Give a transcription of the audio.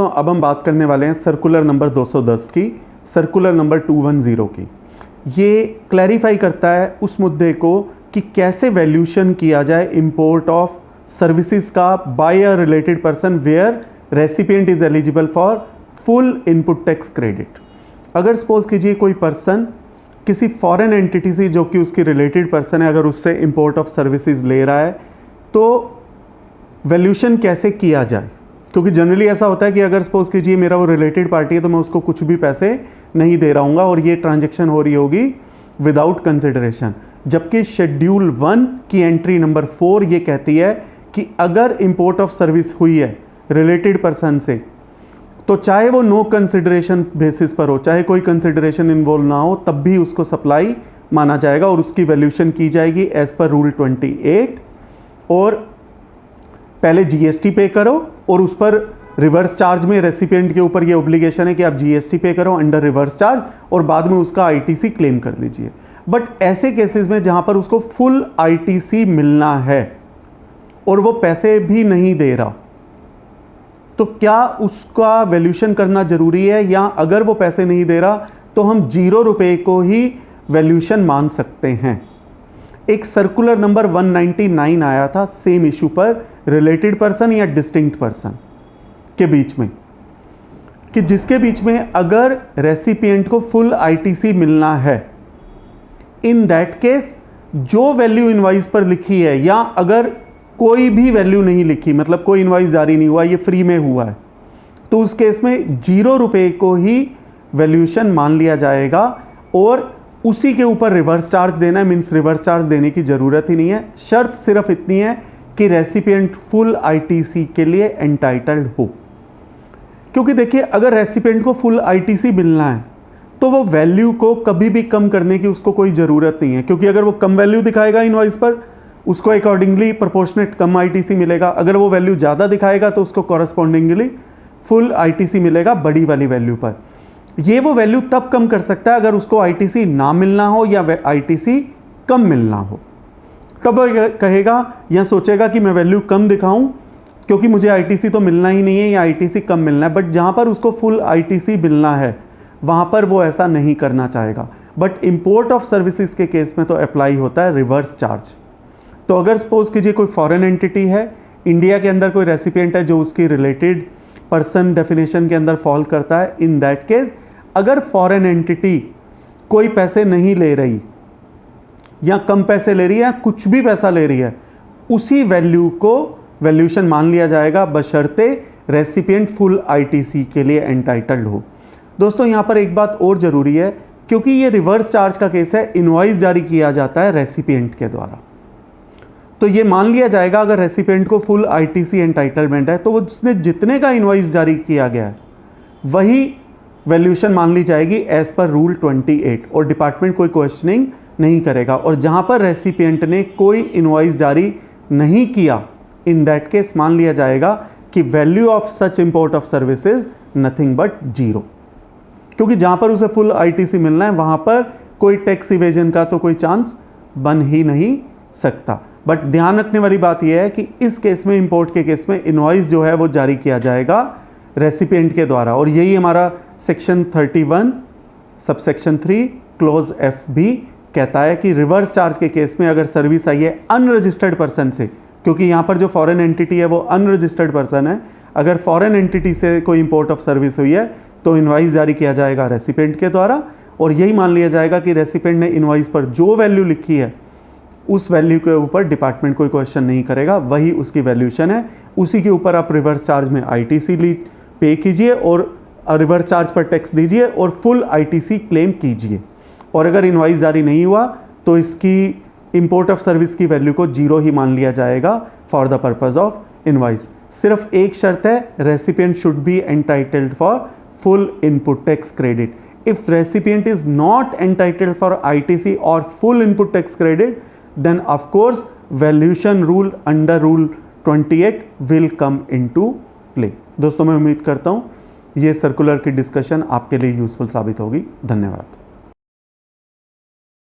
दोस्तों अब हम बात करने वाले हैं सर्कुलर नंबर 210 की, सर्कुलर नंबर 210 की। ये क्लैरिफाई करता है उस मुद्दे को कि कैसे वैल्यूशन किया जाए इंपोर्ट ऑफ सर्विसेज का by a related person where recipient is eligible for full input tax credit. अगर सपोज कीजिए कोई पर्सन किसी फॉरेन एंटिटी से जो कि उसकी रिलेटेड पर्सन है, अगर उससे इंपोर्ट ऑफ सर्विसेज ले रहा है तो वैल्यूशन कैसे किया जाए, क्योंकि जनरली ऐसा होता है कि अगर सपोज कीजिए मेरा वो रिलेटेड पार्टी है तो मैं उसको कुछ भी पैसे नहीं दे रहा हूँ और ये ट्रांजैक्शन हो रही होगी विदाउट कंसिडरेशन। जबकि शेड्यूल 1 की एंट्री नंबर 4 ये कहती है कि अगर इंपोर्ट ऑफ सर्विस हुई है रिलेटेड पर्सन से तो चाहे वो नो कंसिडरेशन बेसिस पर हो, चाहे कोई कंसिडरेशन इन्वॉल्व ना हो, तब भी उसको सप्लाई माना जाएगा और उसकी वैल्यूशन की जाएगी एज पर रूल 28। और पहले जीएसटी पे करो और उस पर रिवर्स चार्ज में रेसिपिएंट के ऊपर ये ऑब्लिगेशन है कि आप जीएसटी पे करो अंडर रिवर्स चार्ज और बाद में उसका आईटीसी क्लेम कर दीजिए। बट ऐसे केसेस में जहां पर उसको फुल आईटीसी मिलना है और वो पैसे भी नहीं दे रहा, तो क्या उसका वैल्यूशन करना जरूरी है, या अगर वो पैसे नहीं दे रहा तो हम 0 रुपए को ही वैल्यूशन मान सकते हैं। एक सर्कुलर नंबर 199 आया था सेम इशू पर, रिलेटेड पर्सन या डिस्टिंक्ट पर्सन के बीच में, कि जिसके बीच में अगर रेसिपिएंट को फुल आईटीसी मिलना है, इन दैट केस जो वैल्यू इनवाइस पर लिखी है या अगर कोई भी वैल्यू नहीं लिखी, मतलब कोई इनवाइस जारी नहीं हुआ, ये फ्री में हुआ है, तो उस केस में 0 रुपए को ही वैल्यूशन मान लिया जाएगा और उसी के ऊपर रिवर्स चार्ज देना है। मीन्स रिवर्स चार्ज देने की ज़रूरत ही नहीं है, शर्त सिर्फ इतनी है कि रेसिपिएंट फुल आईटीसी के लिए एंटाइटल्ड हो। क्योंकि देखिए अगर रेसिपिएंट को फुल आईटीसी मिलना है तो वो वैल्यू को कभी भी कम करने की उसको कोई ज़रूरत नहीं है, क्योंकि अगर वो कम वैल्यू दिखाएगा इनवॉइस पर उसको अकॉर्डिंगली प्रोपोर्शनेट कम आईटीसी मिलेगा, अगर वो वैल्यू ज़्यादा दिखाएगा तो उसको कॉरस्पॉन्डिंगली फुल आईटीसी मिलेगा बड़ी वाली वैल्यू पर। ये वो वैल्यू तब कम कर सकता है अगर उसको आईटीसी ना मिलना हो या आईटीसी कम मिलना हो, तब वह कहेगा या सोचेगा कि मैं वैल्यू कम दिखाऊं क्योंकि मुझे आईटीसी तो मिलना ही नहीं है या आईटीसी कम मिलना है। बट जहां पर उसको फुल आईटीसी मिलना है वहां पर वो ऐसा नहीं करना चाहेगा। बट इंपोर्ट ऑफ सर्विसेज के केस में तो अप्लाई होता है रिवर्स चार्ज। तो अगर सपोज कीजिए कोई फॉरेन एंटिटी है, इंडिया के अंदर कोई रेसिपिएंट है जो उसकी रिलेटेड पर्सन डेफिनेशन के अंदर फॉल करता है, इन दैट केस अगर फॉरेन एंटिटी कोई पैसे नहीं ले रही या कम पैसे ले रही है या कुछ भी पैसा ले रही है, उसी वैल्यू को वैल्यूशन मान लिया जाएगा बशर्ते रेसिपिएंट फुल आईटीसी के लिए एंटाइटल्ड हो। दोस्तों यहाँ पर एक बात और ज़रूरी है, क्योंकि ये रिवर्स चार्ज का केस है, इनवॉइस जारी किया जाता है रेसिपिएंट के द्वारा, तो ये मान लिया जाएगा अगर रेसिपिएंट को फुल आईटीसी एंटाइटलमेंट है तो वो जिसने जितने का इनवॉइस जारी किया गया है वही वैल्यूशन मान ली जाएगी एज पर रूल 28 और डिपार्टमेंट कोई क्वेश्चनिंग नहीं करेगा। और जहां पर रेसिपिएंट ने कोई इनवॉइस जारी नहीं किया, इन दैट केस मान लिया जाएगा कि value of such import of services nothing but 0, क्योंकि जहां पर उसे फुल आईटीसी मिलना है वहां पर कोई टैक्स इवेजन का तो कोई चांस बन ही नहीं सकता। बट ध्यान रखने वाली बात यह है कि इस केस में, इंपोर्ट के केस में, इनवॉइस जो है वो जारी किया जाएगा रेसिपिएंट के द्वारा। और यही हमारा सेक्शन 31 सबसेक्शन 3 क्लोज एफ भी कहता है कि रिवर्स चार्ज के केस में अगर सर्विस आई है अनरजिस्टर्ड पर्सन से, क्योंकि यहाँ पर जो फॉरेन एंटिटी है वो अनरजिस्टर्ड पर्सन है, अगर फॉरेन एंटिटी से कोई इंपोर्ट ऑफ सर्विस हुई है तो इनवॉइस जारी किया जाएगा रेसिपिएंट के द्वारा और यही मान लिया जाएगा कि रेसिपिएंट ने इनवॉइस पर जो वैल्यू लिखी है उस वैल्यू के ऊपर डिपार्टमेंट कोई क्वेश्चन नहीं करेगा, वही उसकी वैल्यूशन है। उसी के ऊपर आप रिवर्स चार्ज में आईटीसी पे कीजिए और रिवर्स चार्ज पर टैक्स दीजिए और फुल आईटीसी क्लेम कीजिए। और अगर इनवॉइस जारी नहीं हुआ तो इसकी इंपोर्ट ऑफ सर्विस की वैल्यू को 0 ही मान लिया जाएगा for the purpose of invoice. सिर्फ एक शर्त है, recipient should be entitled for full input tax credit. If recipient is not entitled for ITC और full input tax credit, then of course valuation rule under rule 28 will come into play। दोस्तों मैं उम्मीद करता हूँ ये circular की discussion आपके लिए यूजफुल साबित होगी। धन्यवाद।